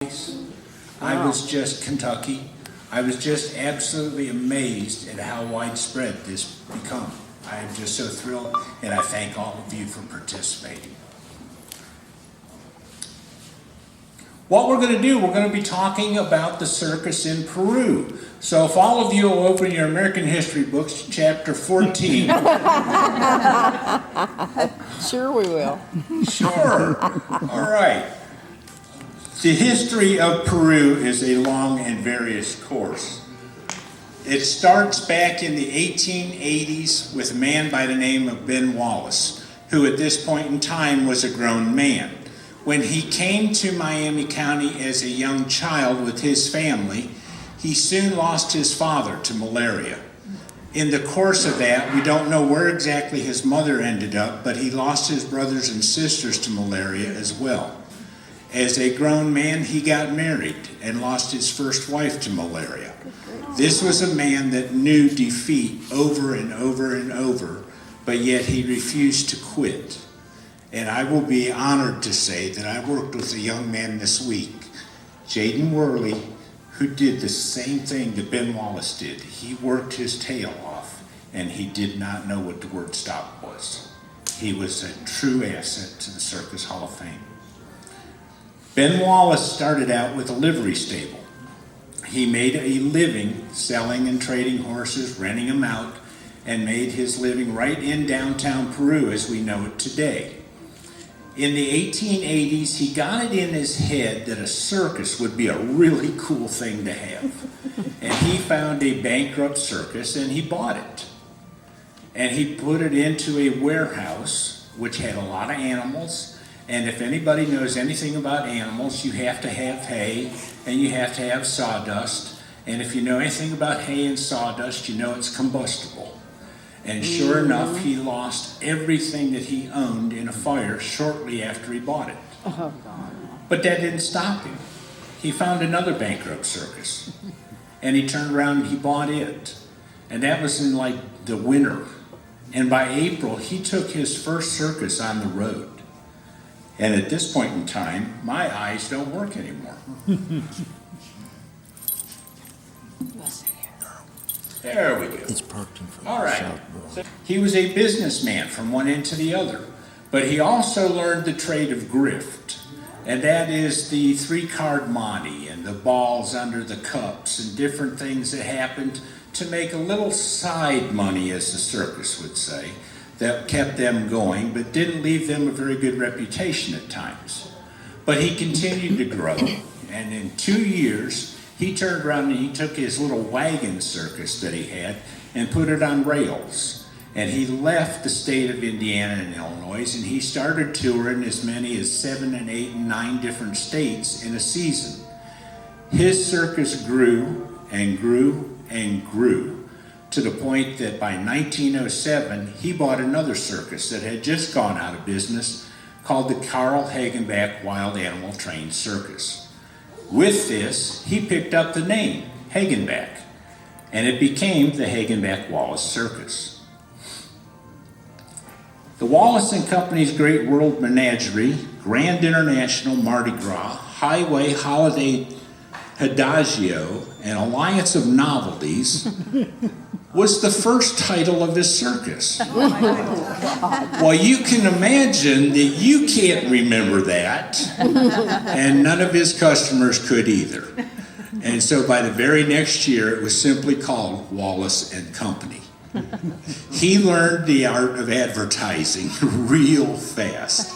I was just Kentucky. I was just absolutely amazed at how widespread this become. I am just so thrilled, and I thank all of you for participating. What we're going to do, we're going to be talking about the circus in Peru. So if all of you will open your American history books to chapter 14. Sure we will. Sure. All right. The history of Peru is a long and various course. It starts back in the 1880s with a man by the name of Ben Wallace, who at this point in time was a grown man. When he came to Miami County as a young child with his family, he soon lost his father to malaria. In the course of that, we don't know where exactly his mother ended up, but he lost his brothers and sisters to malaria as well. As a grown man, he got married and lost his first wife to malaria. This was a man that knew defeat over and over and over, but yet he refused to quit. And I will be honored to say that I worked with a young man this week, Jaden Worley, who did the same thing that Ben Wallace did. He worked his tail off, and he did not know what the word stop was. He was a true asset to the Circus Hall of Fame. Ben Wallace started out with a livery stable. He made a living selling and trading horses, renting them out, and made his living right in downtown Peru as we know it today. In the 1880s, he got it in his head that a circus would be a really cool thing to have. And he found a bankrupt circus and he bought it. And he put it into a warehouse which had a lot of animals. And if anybody knows anything about animals, you have to have hay and you have to have sawdust. And if you know anything about hay and sawdust, you know it's combustible. And sure enough, he lost everything that he owned in a fire shortly after he bought it. Oh, God. But that didn't stop him. He found another bankrupt circus. And he turned around and he bought it. And that was in like the winter. And by April, he took his first circus on the road. And at this point in time, my eyes don't work anymore. There we go. It's parked in front All of the right. South Door. He was a businessman from one end to the other, but he also learned the trade of grift. And that is the 3-card monte and the balls under the cups and different things that happened to make a little side money, as the circus would say, that kept them going, but didn't leave them a very good reputation at times. But he continued to grow, and in 2 years, he turned around and he took his little wagon circus that he had and put it on rails. And he left the state of Indiana and Illinois, and he started touring as many as 7 and 8 and 9 different states in a season. His circus grew and grew and grew, to the point that by 1907, he bought another circus that had just gone out of business called the Carl Hagenbeck Wild Animal Train Circus. With this, he picked up the name Hagenbeck, and it became the Hagenbeck-Wallace Circus. The Wallace and Company's Great World Menagerie, Grand International Mardi Gras, Highway Holiday Adagio, and Alliance of Novelties was the first title of his circus. Well, you can imagine that you can't remember that, and none of his customers could either. And so by the very next year, it was simply called Wallace and Company. He learned the art of advertising real fast.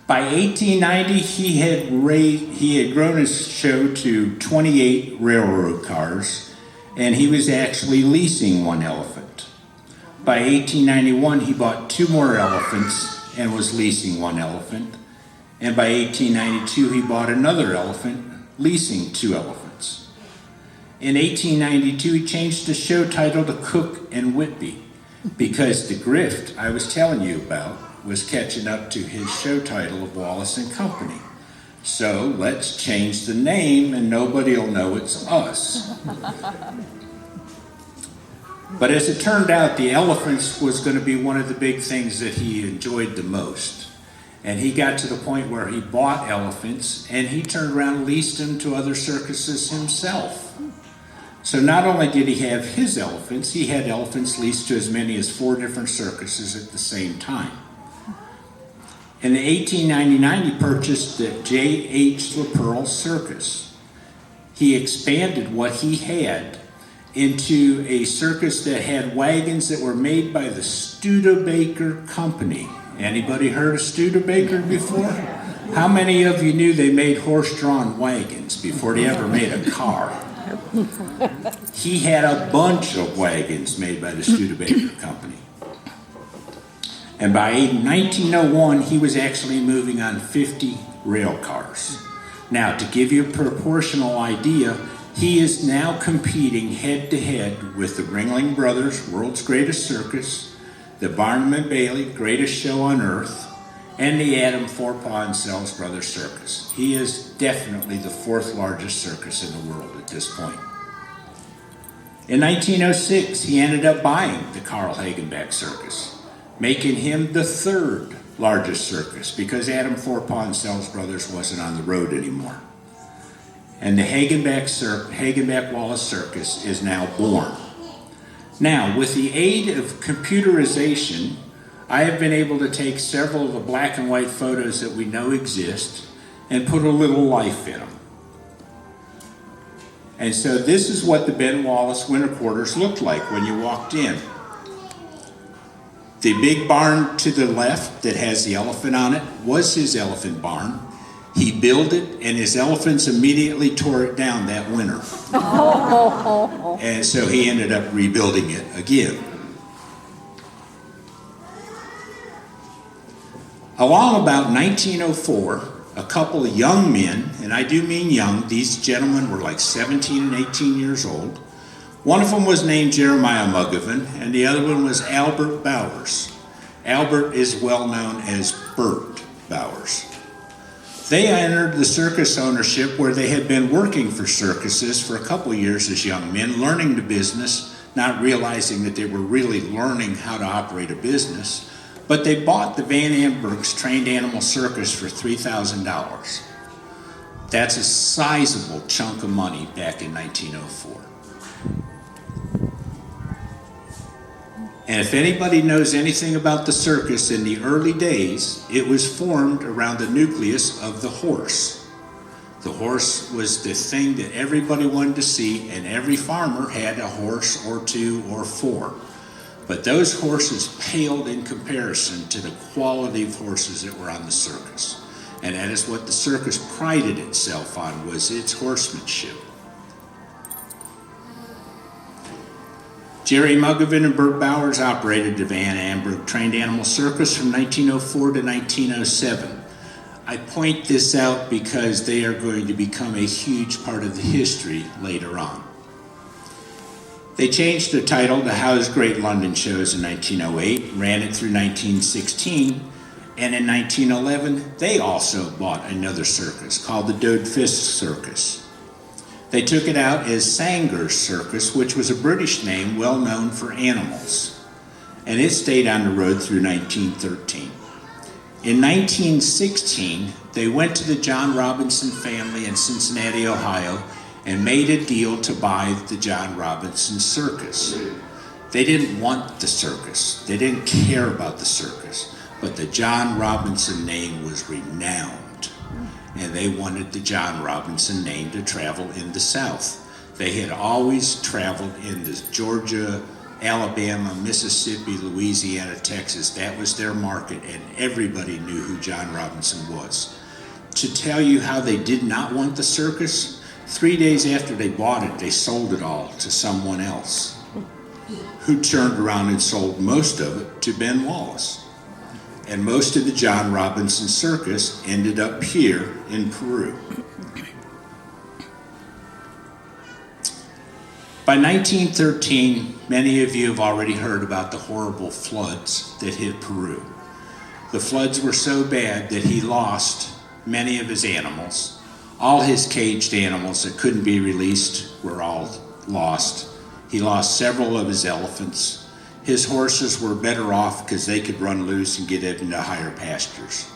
By 1890, he had grown his show to 28 railroad cars, and he was actually leasing one elephant. By 1891, he bought 2 more elephants and was leasing 1 elephant. And by 1892, he bought another elephant, leasing 2 elephants. In 1892, he changed the show title to Cook and Whitby, because the grift I was telling you about was catching up to his show title of Wallace and Company. So let's change the name and nobody will know it's us. But as it turned out, the elephants was going to be one of the big things that he enjoyed the most. And he got to the point where he bought elephants, and he turned around and leased them to other circuses himself. So not only did he have his elephants, he had elephants leased to as many as 4 different circuses at the same time. In 1899, he purchased the J.H. LaPearl Circus. He expanded what he had into a circus that had wagons that were made by the Studebaker Company. Anybody heard of Studebaker before? How many of you knew they made horse-drawn wagons before they ever made a car? He had a bunch of wagons made by the Studebaker Company. And by 1901, he was actually moving on 50 rail cars. Now, to give you a proportional idea, he is now competing head-to-head with the Ringling Brothers, World's Greatest Circus, the Barnum and Bailey, Greatest Show on Earth, and the Adam Forepaugh and Sells Brothers Circus. He is definitely the 4th largest circus in the world at this point. In 1906, he ended up buying the Carl Hagenbeck Circus, making him the 3rd largest circus because Adam Forepaugh and Sells Brothers wasn't on the road anymore. And the Hagenbeck Wallace Circus is now born. Now, with the aid of computerization, I have been able to take several of the black and white photos that we know exist and put a little life in them. And so this is what the Ben Wallace winter quarters looked like when you walked in. The big barn to the left that has the elephant on it was his elephant barn. He built it, and his elephants immediately tore it down that winter. And so he ended up rebuilding it again. Along about 1904, a couple of young men, and I do mean young, these gentlemen were like 17 and 18 years old. One of them was named Jeremiah Muggovan, and the other one was Albert Bowers. Albert is well known as Bert Bowers. They entered the circus ownership where they had been working for circuses for a couple of years as young men, learning the business, not realizing that they were really learning how to operate a business. But they bought the Van Amberg's Trained Animal Circus for $3,000. That's a sizable chunk of money back in 1904. And if anybody knows anything about the circus in the early days, it was formed around the nucleus of the horse. The horse was the thing that everybody wanted to see, and every farmer had a horse or 2 or 4. But those horses paled in comparison to the quality of horses that were on the circus. And that is what the circus prided itself on, was its horsemanship. Jerry Muggovan and Bert Bowers operated the Van Amberg Trained Animal Circus from 1904 to 1907. I point this out because they are going to become a huge part of the history later on. They changed the title to Howe's Great London Shows in 1908, ran it through 1916, and in 1911, they also bought another circus called the Dode Fisk Circus. They took it out as Sanger's Circus, which was a British name well known for animals, and it stayed on the road through 1913. In 1916, they went to the John Robinson family in Cincinnati, Ohio, and made a deal to buy the John Robinson Circus. They didn't want the circus. They didn't care about the circus. But the John Robinson name was renowned. And they wanted the John Robinson name to travel in the South. They had always traveled in the Georgia, Alabama, Mississippi, Louisiana, Texas. That was their market, and everybody knew who John Robinson was. To tell you how they did not want the circus, 3 days after they bought it, they sold it all to someone else, who turned around and sold most of it to Ben Wallace. And most of the John Robinson Circus ended up here in Peru. By 1913, many of you have already heard about the horrible floods that hit Peru. The floods were so bad that he lost many of his animals. All his caged animals that couldn't be released were all lost. He lost several of his elephants. His horses were better off because they could run loose and get into higher pastures.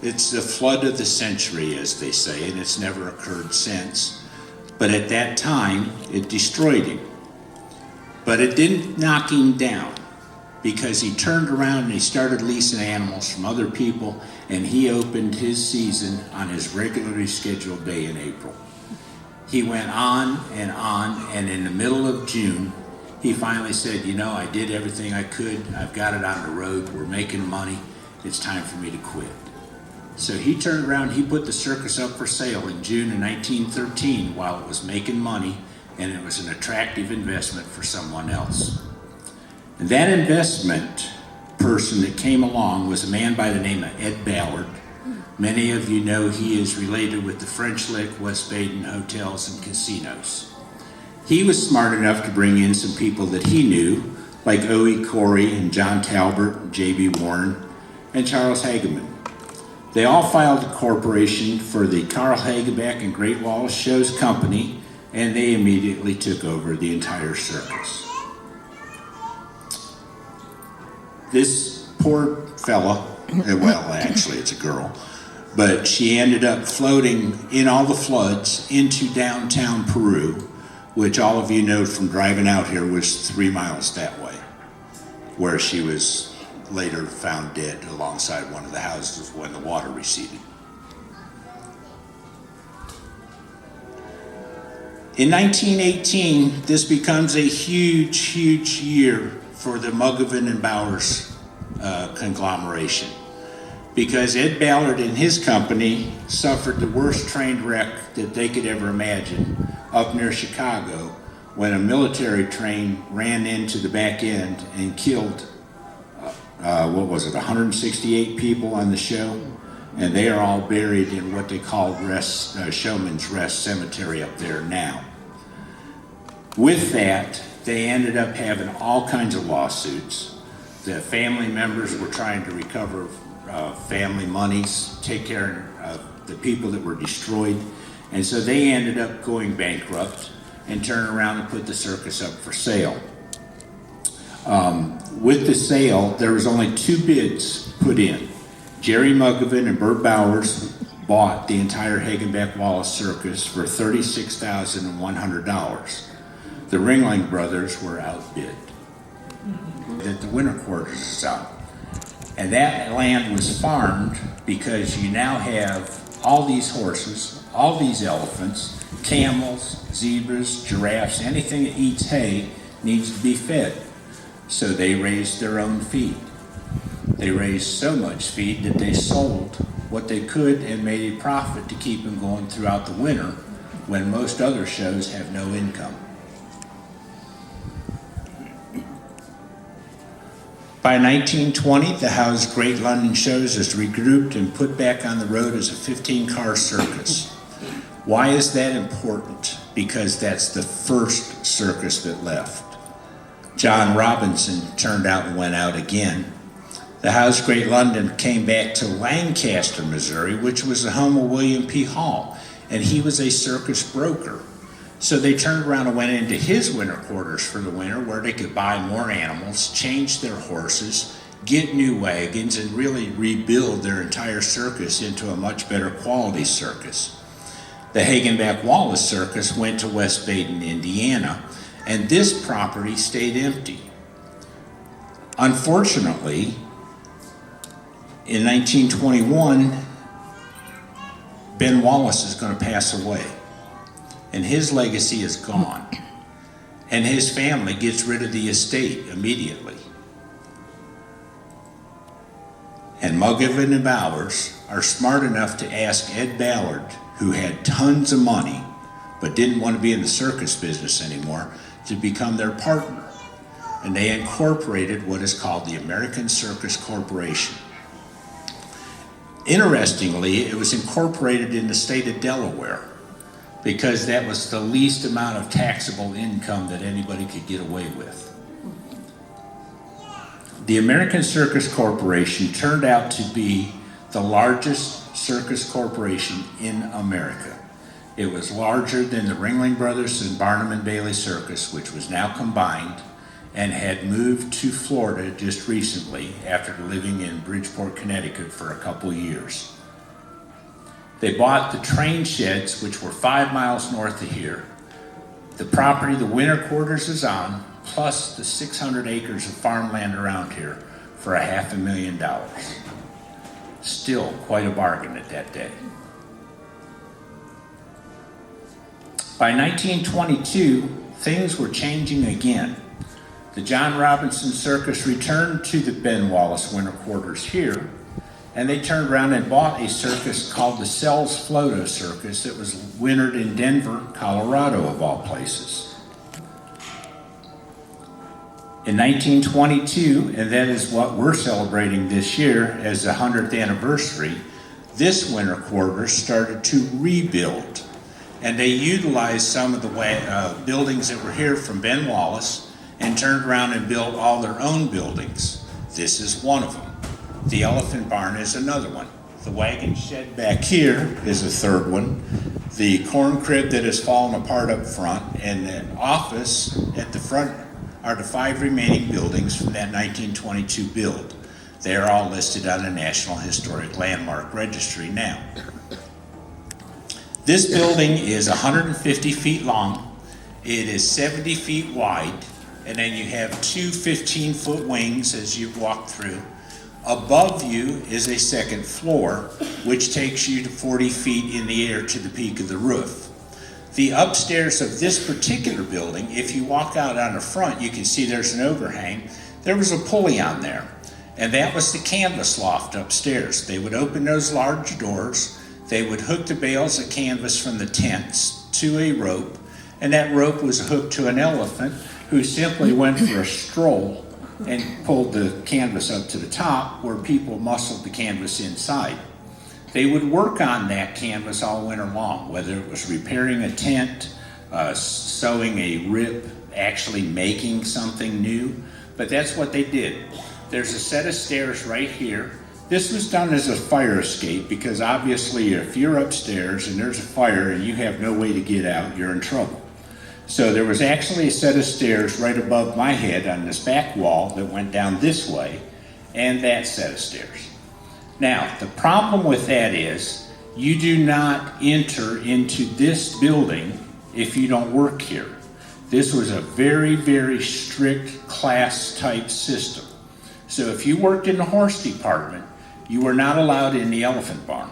It's the flood of the century, as they say, and it's never occurred since. But at that time, it destroyed him. But it didn't knock him down, because he turned around and he started leasing animals from other people, and he opened his season on his regularly scheduled day in April. He went on, and in the middle of June, he finally said, you know, I did everything I could. I've got it on the road. We're making money. It's time for me to quit. So he turned around, he put the circus up for sale in June of 1913 while it was making money, and it was an attractive investment for someone else. And that investment person that came along was a man by the name of Ed Ballard. Many of you know he is related with the French Lick, West Baden hotels and casinos. He was smart enough to bring in some people that he knew, like O.E. Corey and John Talbert, J.B. Warren, and Charles Hageman. They all filed a corporation for the Carl Hagebeck and Great Wall Shows Company, and they immediately took over the entire circus. This poor fella, well, actually it's a girl, but she ended up floating in all the floods into downtown Peru, which all of you know from driving out here was 3 miles that way, where she was later found dead alongside one of the houses when the water receded. In 1918, this becomes a huge year for the Mugovan and Bowers conglomeration, because Ed Ballard and his company suffered the worst train wreck that they could ever imagine up near Chicago, when a military train ran into the back end and killed 168 people on the show, and they are all buried in what they call Showman's Rest Cemetery up there now. With that, they ended up having all kinds of lawsuits. The family members were trying to recover family monies, take care of the people that were destroyed, and so they ended up going bankrupt and turned around and put the circus up for sale. With the sale, there was only 2 bids put in. Jerry Mugovan and Bert Bowers bought the entire Hagenbeck Wallace Circus for $36,100. The Ringling Brothers were outbid. That the winter quarters is out. And that land was farmed because you now have all these horses, all these elephants, camels, zebras, giraffes, anything that eats hay needs to be fed. So they raised their own feed. They raised so much feed that they sold what they could and made a profit to keep them going throughout the winter when most other shows have no income. By 1920, the Howe's Great London Shows is regrouped and put back on the road as a 15-car circus. Why is that important? Because that's the first circus that left. John Robinson turned out and went out again. The Howe's Great London came back to Lancaster, Missouri, which was the home of William P. Hall, and he was a circus broker. So they turned around and went into his winter quarters for the winter, where they could buy more animals, change their horses, get new wagons, and really rebuild their entire circus into a much better quality circus. The Hagenbeck Wallace Circus went to West Baden, Indiana, and this property stayed empty. Unfortunately, in 1921, Ben Wallace is going to pass away, and his legacy is gone, and his family gets rid of the estate immediately. And Mugovan and Bowers are smart enough to ask Ed Ballard, who had tons of money but didn't want to be in the circus business anymore, to become their partner. And they incorporated what is called the American Circus Corporation. Interestingly, it was incorporated in the state of Delaware because that was the least amount of taxable income that anybody could get away with. The American Circus Corporation turned out to be the largest circus corporation in America. It was larger than the Ringling Brothers and Barnum and Bailey Circus, which was now combined, and had moved to Florida just recently after living in Bridgeport, Connecticut for a couple years. They bought the train sheds, which were 5 miles north of here. The property the winter quarters is on, plus the 600 acres of farmland around here for $500,000. Still quite a bargain at that day. By 1922, things were changing again. The John Robinson Circus returned to the Ben Wallace winter quarters here, and they turned around and bought a circus called the Sells Floto Circus that was wintered in Denver, Colorado, of all places. In 1922, and that is what we're celebrating this year as the 100th anniversary, this winter quarters started to rebuild. And they utilized some of the buildings that were here from Ben Wallace and turned around and built all their own buildings. This is one of them. The Elephant Barn is another one. The wagon shed back here is a third one. The corn crib that has fallen apart up front, and the office at the front are the 5 remaining buildings from that 1922 build. They are all listed on the National Historic Landmark Registry now. This building is 150 feet long, it is 70 feet wide, and then you have 2 15-foot wings as you walk through. Above you is a second floor, which takes you to 40 feet in the air to the peak of the roof. The upstairs of this particular building, if you walk out on the front, you can see there's an overhang. There was a pulley on there, and that was the canvas loft upstairs. They would open those large doors, they would hook the bales of canvas from the tents to a rope, and that rope was hooked to an elephant who simply went for a stroll and pulled the canvas up to the top where people muscled the canvas inside. They would work on that canvas all winter long, whether it was repairing a tent, sewing a rip, actually making something new, but that's what they did. There's a set of stairs right here. This was done as a fire escape because obviously if you're upstairs and there's a fire and you have no way to get out, you're in trouble. So there was actually a set of stairs right above my head on this back wall that went down this way, and that set of stairs. Now, the problem with that is you do not enter into this building if you don't work here. This was a very, very strict class type system. So if you worked in the horse department, you were not allowed in the elephant barn.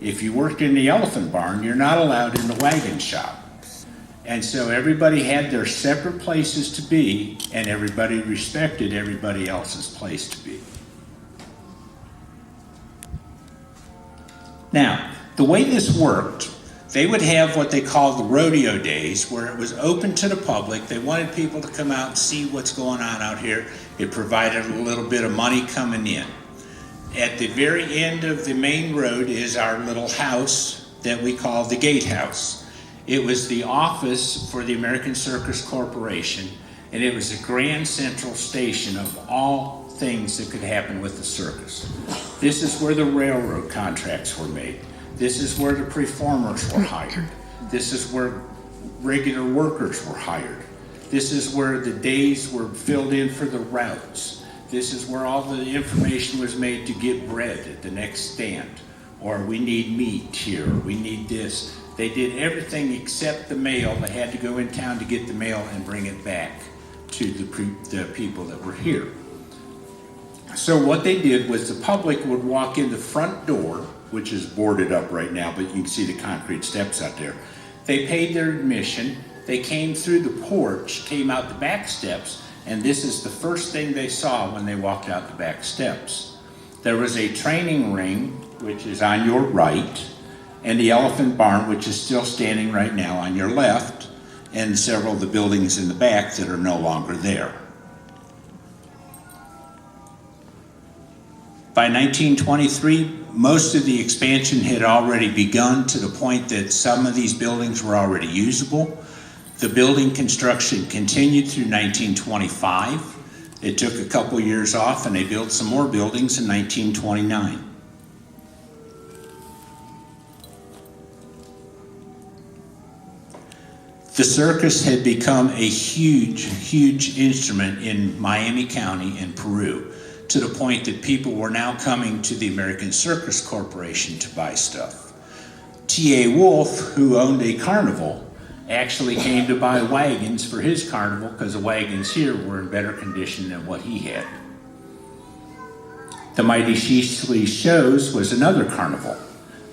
If you worked in the elephant barn, you're not allowed in the wagon shop. And so everybody had their separate places to be, and everybody respected everybody else's place to be. Now, the way this worked, they would have what they called the rodeo days, where it was open to the public. They wanted people to come out and see what's going on out here. It provided a little bit of money coming in. At the very end of the main road is our little house that we call the gatehouse. It was the office for the American Circus Corporation, and it was the grand central station of all things that could happen with the circus. This is where the railroad contracts were made. This is where the performers were hired. This is where regular workers were hired. This is where the days were filled in for the routes. This is where all the information was made to get bread at the next stand. Or we need meat here, or we need this. They did everything except the mail. They had to go in town to get the mail and bring it back to the people that were here. So what they did was the public would walk in the front door, which is boarded up right now, but you can see the concrete steps out there. They paid their admission. They came through the porch, came out the back steps, and this is the first thing they saw when they walked out the back steps. There was a training ring, which is on your right, and the elephant barn, which is still standing right now on your left, and several of the buildings in the back that are no longer there. By 1923, most of the expansion had already begun to the point that some of these buildings were already usable. The building construction continued through 1925. It took a couple years off and they built some more buildings in 1929. The circus had become a huge, huge instrument in Miami County in Peru, to the point that people were now coming to the American Circus Corporation to buy stuff. T.A. Wolfe, who owned a carnival, actually came to buy wagons for his carnival because the wagons here were in better condition than what he had. The Mighty Sheasley Shows was another carnival.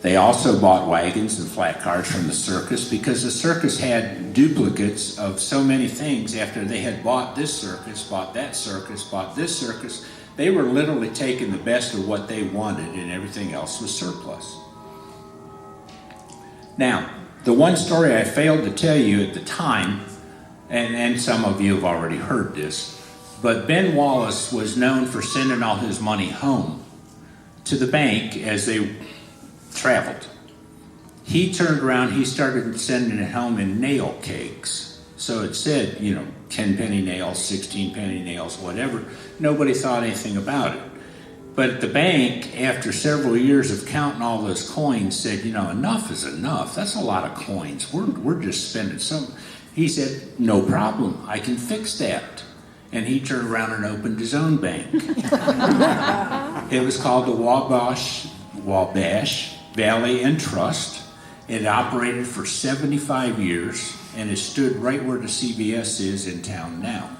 They also bought wagons and flat cars from the circus because the circus had duplicates of so many things after they had bought this circus, bought that circus, bought this circus. They were literally taking the best of what they wanted and everything else was surplus. Now, the one story I failed to tell you at the time, and some of you have already heard this, but Ben Wallace was known for sending all his money home to the bank as they traveled. He turned around, he started sending it home in nail cakes. So it said, 10 penny nails, 16 penny nails, whatever. Nobody thought anything about it. But at the bank, after several years of counting all those coins, said, enough is enough. That's a lot of coins. We're just spending some. He said, no problem. I can fix that. And he turned around and opened his own bank. It was called the Wabash Valley and Trust. It operated for 75 years, and it stood right where the CVS is in town now.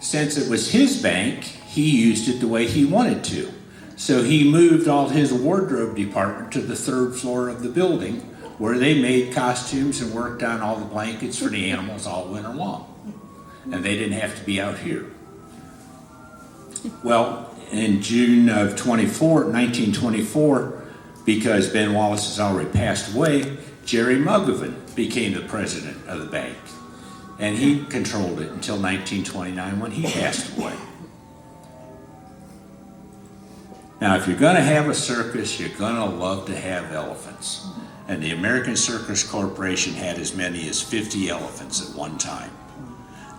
Since it was his bank, he used it the way he wanted to. So he moved all his wardrobe department to the third floor of the building, where they made costumes and worked on all the blankets for the animals all winter long. And they didn't have to be out here. Well, in June of 1924, because Ben Wallace has already passed away, Jerry Mugovan became the president of the bank. And he controlled it until 1929 when he passed away. Now, if you're going to have a circus, you're going to love to have elephants. And the American Circus Corporation had as many as 50 elephants at one time.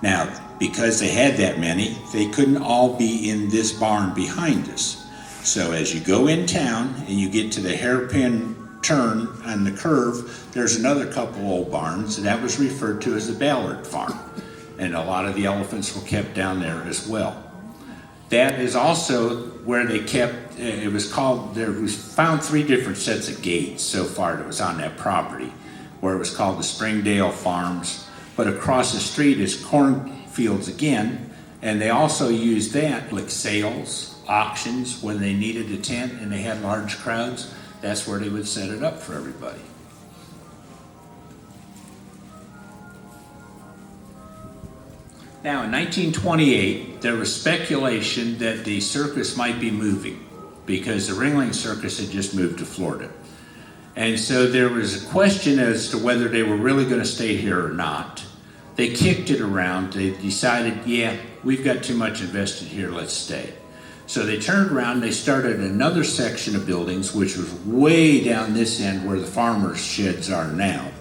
Now, because they had that many, they couldn't all be in this barn behind us. So as you go in town and you get to the hairpin turn on the curve, there's another couple old barns, and that was referred to as the Ballard Farm. And a lot of the elephants were kept down there as well. That is also where they kept, it was called, there was found 3 different sets of gates so far that was on that property, where it was called the Springdale Farms. But across the street is cornfields again, and they also used that like sales, auctions, when they needed a tent and they had large crowds. That's where they would set it up for everybody. Now, in 1928, there was speculation that the circus might be moving because the Ringling Circus had just moved to Florida. And so there was a question as to whether they were really going to stay here or not. They kicked it around. They decided, yeah, we've got too much invested here, let's stay. So they turned around, they started another section of buildings, which was way down this end where the farmers' sheds are now.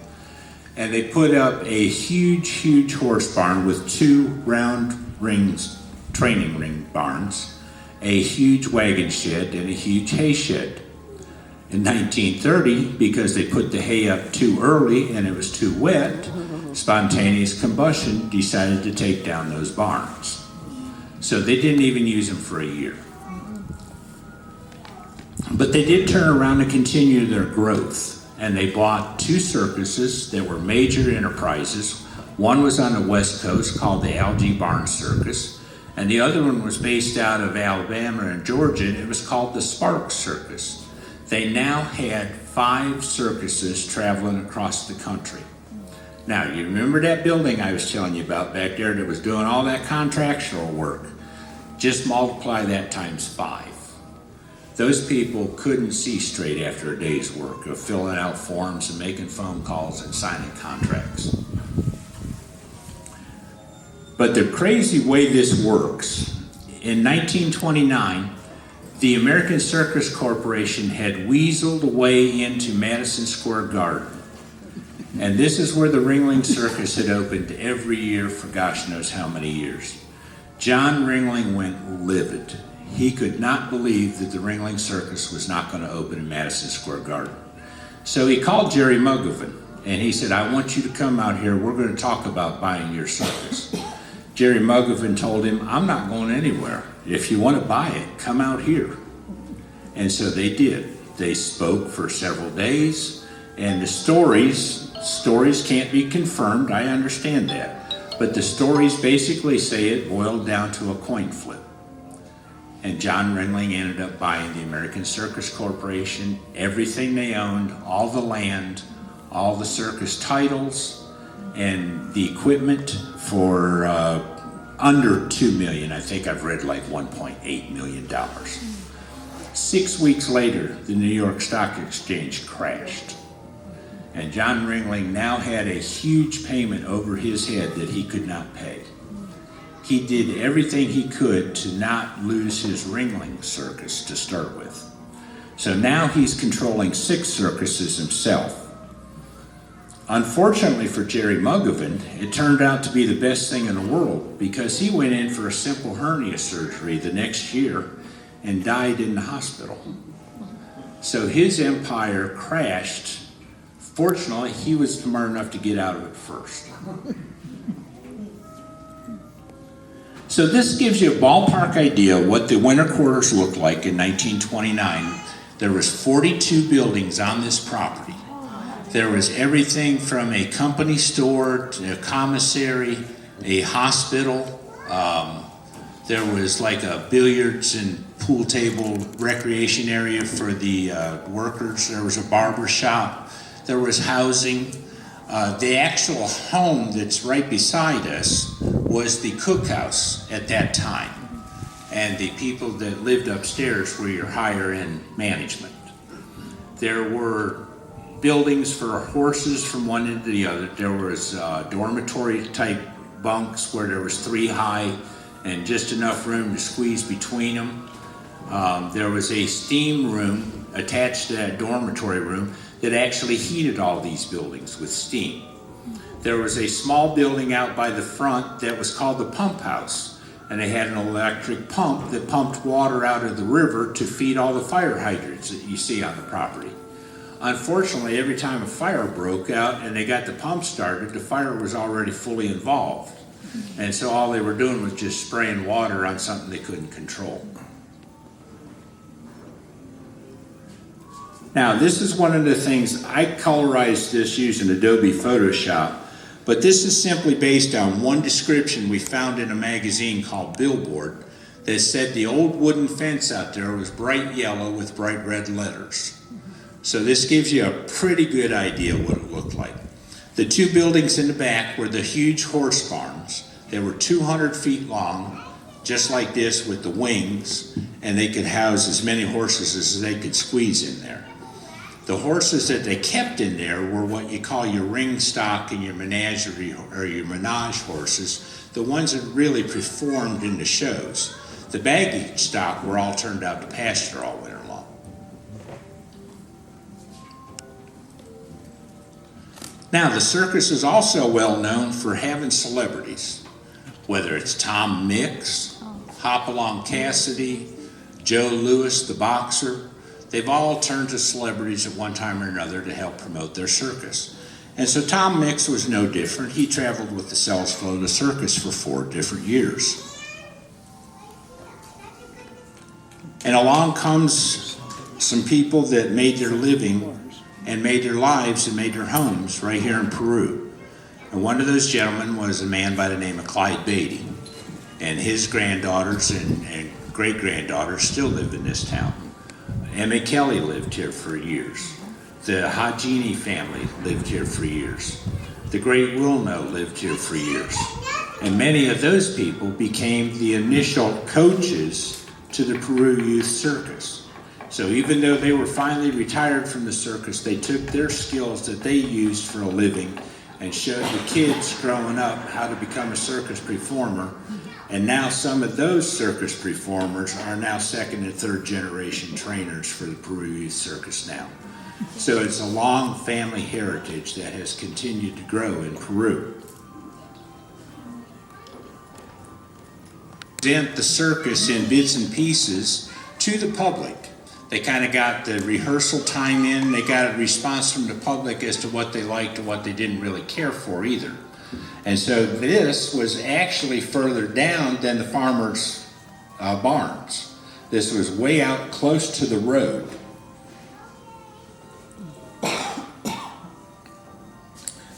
And they put up a huge, huge horse barn with 2 round rings, training ring barns, a huge wagon shed, and a huge hay shed. In 1930, because they put the hay up too early and it was too wet, spontaneous combustion decided to take down those barns. So they didn't even use them for a year. But they did turn around and continue their growth. And they bought 2 circuses that were major enterprises. One was on the West Coast called the Algae Barn Circus. And the other one was based out of Alabama and Georgia, and it was called the Sparks Circus. They now had 5 circuses traveling across the country. Now, you remember that building I was telling you about back there that was doing all that contractual work? Just multiply that times 5. Those people couldn't see straight after a day's work of filling out forms and making phone calls and signing contracts. But the crazy way this works, in 1929, the American Circus Corporation had weaseled away into Madison Square Garden. And this is where the Ringling Circus had opened every year for gosh knows how many years. John Ringling went livid. He could not believe that the Ringling Circus was not going to open in Madison Square Garden. So he called Jerry Mugovan, and he said, I want you to come out here. We're going to talk about buying your circus. Jerry Mugovan told him, I'm not going anywhere. If you want to buy it, come out here. And so they did. They spoke for several days, And the stories can't be confirmed, I understand that. But the stories basically say it boiled down to a coin flip. And John Ringling ended up buying the American Circus Corporation, everything they owned, all the land, all the circus titles, and the equipment for under $2 million. I think I've read like $1.8 million. 6 weeks later, the New York Stock Exchange crashed. And John Ringling now had a huge payment over his head that he could not pay. He did everything he could to not lose his Ringling Circus to start with. So now he's controlling 6 circuses himself. Unfortunately for Jerry Mugovan, it turned out to be the best thing in the world because he went in for a simple hernia surgery the next year and died in the hospital. So his empire crashed. Fortunately, he was smart enough to get out of it first. So this gives you a ballpark idea of what the winter quarters looked like in 1929. There was 42 buildings on this property. There was everything from a company store to a commissary, a hospital. There was like a billiards and pool table recreation area for the workers. There was a barber shop. There was housing. The actual home that's right beside us was the cookhouse at that time. And the people that lived upstairs were your higher end management. There were buildings for horses from one end to the other. There was dormitory type bunks where there was 3 high and just enough room to squeeze between them. There was a steam room attached to that dormitory room that actually heated all these buildings with steam. There was a small building out by the front that was called the pump house, and they had an electric pump that pumped water out of the river to feed all the fire hydrants that you see on the property. Unfortunately, every time a fire broke out and they got the pump started, the fire was already fully involved. And so all they were doing was just spraying water on something they couldn't control. Now, this is one of the things, I colorized this using Adobe Photoshop, but this is simply based on one description we found in a magazine called Billboard that said the old wooden fence out there was bright yellow with bright red letters. So this gives you a pretty good idea what it looked like. The 2 buildings in the back were the huge horse barns. They were 200 feet long, just like this with the wings, and they could house as many horses as they could squeeze in there. The horses that they kept in there were what you call your ring stock and your menagerie or your menage horses, the ones that really performed in the shows. The baggage stock were all turned out to pasture all winter long. Now, the circus is also well known for having celebrities, whether it's Tom Mix, Hopalong Cassidy, Joe Louis, the boxer. They've all turned to celebrities at one time or another to help promote their circus. And so Tom Mix was no different. He traveled with the Sells Florida Circus for 4 different years. And along comes some people that made their living and made their lives and made their homes right here in Peru. And one of those gentlemen was a man by the name of Clyde Beatty. And his granddaughters and great-granddaughters still live in this town. Emmett Kelly lived here for years. The Hajini family lived here for years. The great Wilno lived here for years. And many of those people became the initial coaches to the Peru Youth Circus. So even though they were finally retired from the circus, they took their skills that they used for a living and showed the kids growing up how to become a circus performer. And now some of those circus performers are now 2nd and 3rd generation trainers for the Peru Youth Circus now. So it's a long family heritage that has continued to grow in Peru. Present the circus in bits and pieces to the public. They kind of got the rehearsal time in. They got a response from the public as to what they liked and what they didn't really care for either. And so this was actually further down than the farmers' barns. This was way out close to the road.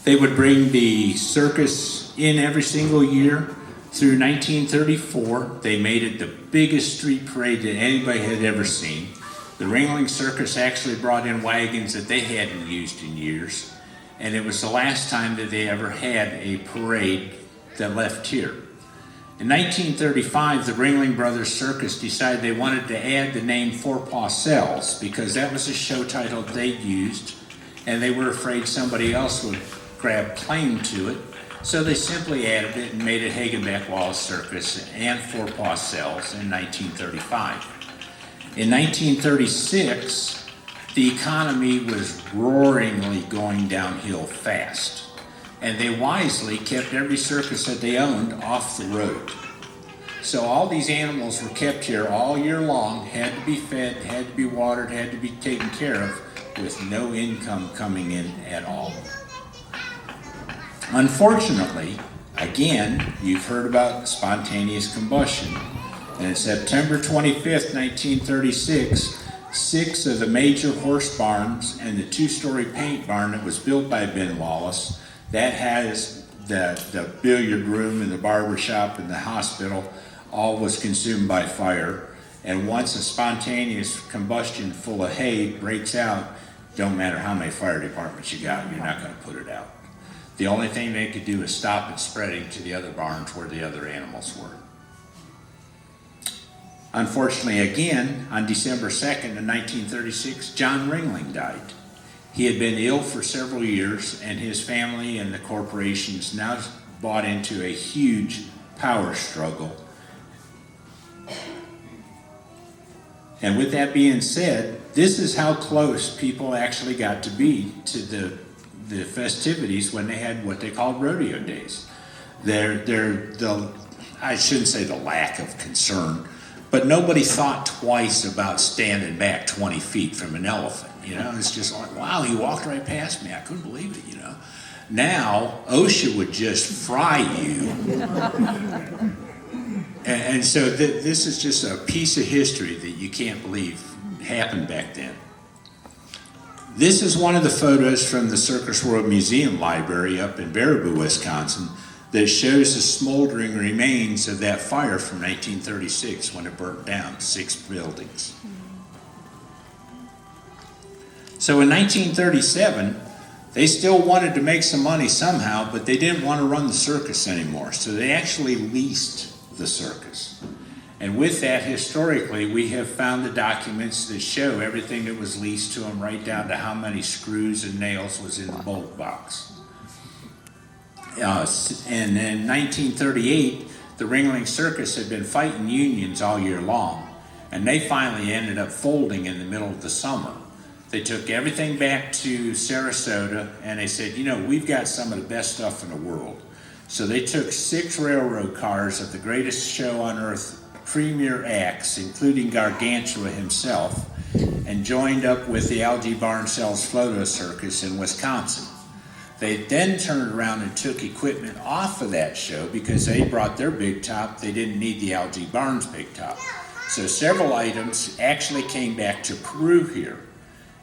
They would bring the circus in every single year. Through 1934, they made it the biggest street parade that anybody had ever seen. The Ringling Circus actually brought in wagons that they hadn't used in years, and it was the last time that they ever had a parade that left here. In 1935, the Ringling Brothers Circus decided they wanted to add the name Four Paw Cells because that was a show title they'd used, and they were afraid somebody else would grab claim to it. So they simply added it and made it Hagenbeck Wallace Circus and Four Paw Cells in 1935. In 1936, the economy was roaringly going downhill fast, and they wisely kept every circus that they owned off the road. So all these animals were kept here all year long, had to be fed, had to be watered, had to be taken care of, with no income coming in at all. Unfortunately, again, you've heard about spontaneous combustion. And on September 25th, 1936, 6 of the major horse barns and the 2-story paint barn that was built by Ben Wallace, that has the billiard room and the barber shop and the hospital, all was consumed by fire. And once a spontaneous combustion full of hay breaks out, don't matter how many fire departments you got, you're not going to put it out. The only thing they could do is stop it spreading to the other barns where the other animals were. Unfortunately, again, on December 2nd of 1936, John Ringling died. He had been ill for several years, and his family and the corporations now bought into a huge power struggle. And with that being said, this is how close people actually got to be to the festivities when they had what they called rodeo days. I shouldn't say the lack of concern, but nobody thought twice about standing back 20 feet from an elephant. You know, it's just like, wow, he walked right past me. I couldn't believe it, you know. Now, OSHA would just fry you. and so this is just a piece of history that you can't believe happened back then. This is one of the photos from the Circus World Museum Library up in Baraboo, Wisconsin, that shows the smoldering remains of that fire from 1936 when it burnt down 6 buildings. So in 1937, they still wanted to make some money somehow, but they didn't want to run the circus anymore. So they actually leased the circus. And with that, historically, we have found the documents that show everything that was leased to them, right down to how many screws and nails was in the bolt box. And in 1938, the Ringling Circus had been fighting unions all year long, and they finally ended up folding in the middle of the summer. They took everything back to Sarasota, and they said, you know, we've got some of the best stuff in the world. So they took 6 railroad cars of the greatest show on earth, premier acts, including Gargantua himself, and joined up with the Algie Barncells Photo Circus in Wisconsin. They then turned around and took equipment off of that show because they brought their big top. They didn't need the Algie Barnes big top. So several items actually came back to Peru here.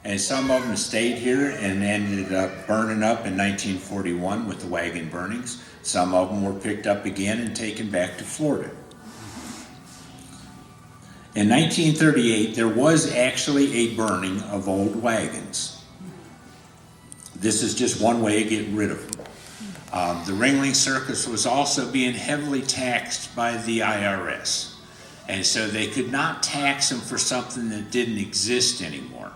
And some of them stayed here and ended up burning up in 1941 with the wagon burnings. Some of them were picked up again and taken back to Florida. In 1938, there was actually a burning of old wagons. This is just one way of getting rid of them. The Ringling Circus was also being heavily taxed by the IRS. And so they could not tax them for something that didn't exist anymore.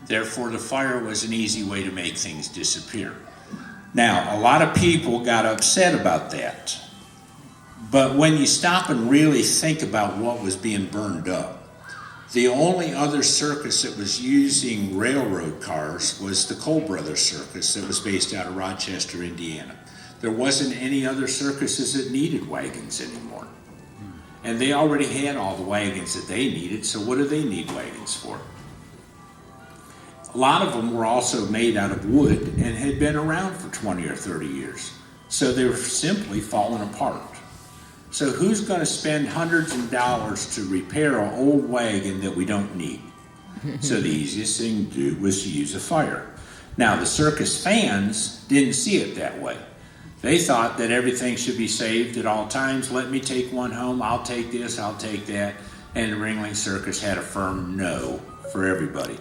Therefore, the fire was an easy way to make things disappear. Now, a lot of people got upset about that. But when you stop and really think about what was being burned up, the only other circus that was using railroad cars was the Cole Brothers Circus that was based out of Rochester, Indiana. There wasn't any other circuses that needed wagons anymore. And they already had all the wagons that they needed, so what do they need wagons for? A lot of them were also made out of wood and had been around for 20 or 30 years. So they were simply falling apart. So who's going to spend hundreds of dollars to repair an old wagon that we don't need? So the easiest thing to do was to use a fire. Now, the circus fans didn't see it that way. They thought that everything should be saved at all times. Let me take one home. I'll take this. I'll take that. And the Ringling Circus had a firm no for everybody.